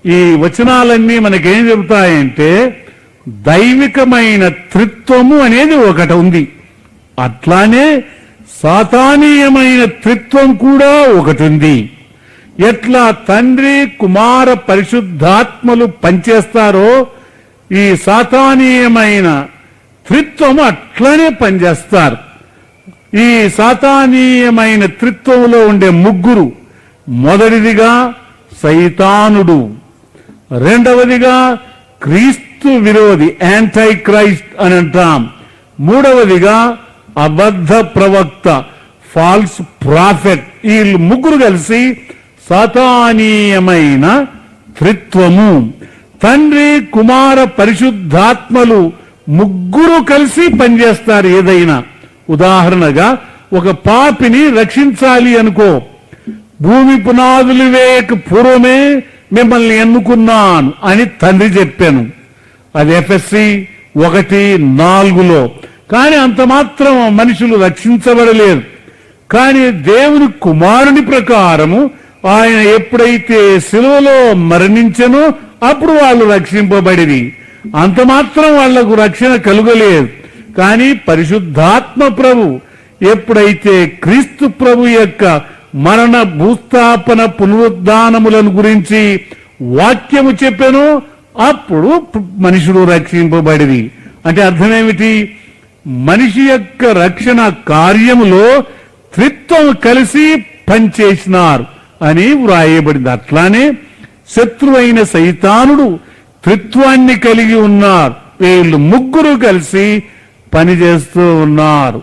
ఈ వచనాలన్నీ మనకేం చెబుతాయంటే దైవికమైన త్రిత్వము అనేది ఒకటి ఉంది, అట్లానే సాతానీయమైన త్రిత్వం కూడా ఒకటి ఉంది. ఎట్లా తండ్రి కుమార పరిశుద్ధాత్మలు పనిచేస్తారో ఈ సాతానీయమైన త్రిత్వము అట్లానే పనిచేస్తారు. ఈ సాతానీయమైన త్రిత్వంలో ఉండే ముగ్గురు, మొదటిదిగా సైతానుడు, రెండవదిగా క్రీస్తు విరోధి యాంటై క్రైస్ట్ అని అంటాం, మూడవదిగా అబద్ధ ప్రవక్త ఫాల్స్ ప్రాఫెట్. వీళ్ళు ముగ్గురు కలిసి సాతానీయమైన త్రిత్వము. తండ్రి కుమార పరిశుద్ధాత్మలు ముగ్గురు కలిసి పనిచేస్తారు ఏదైనా. ఉదాహరణగా ఒక పాపిని రక్షించాలి అనుకో, భూమి పునాదులు వేయక పూర్వమే మిమ్మల్ని ఎన్నుకున్నాను అని తండ్రి చెప్పాను, అది ఎఫెస్సి 1:4. కానీ అంత మాత్రం మనుషులు రక్షించబడలేరు. కానీ దేవుని కుమారుని ప్రకారము ఆయన ఎప్పుడైతే శిలువలో మరణించెనో అప్పుడు వాళ్ళు రక్షింపబడిరి. అంత మాత్రం వాళ్లకు రక్షణ కలుగలేదు. కానీ పరిశుద్ధాత్మ ప్రభు ఎప్పుడైతే క్రీస్తు ప్రభు యొక్క మరణ భూస్థాపన పునరుద్ధానములను గురించి వాక్యము చెప్పానో అప్పుడు మనుషుడు రక్షింపబడిరి. అంటే అర్థమేమిటి? మనిషి యొక్క రక్షణ కార్యములో త్రిత్వం కలిసి పనిచేసినారు అని వ్రాయబడింది. అట్లానే శత్రువైన సైతానుడు త్రిత్వాన్ని కలిగి ఉన్నారు. వీళ్ళు ముగ్గురు కలిసి పనిచేస్తూ ఉన్నారు.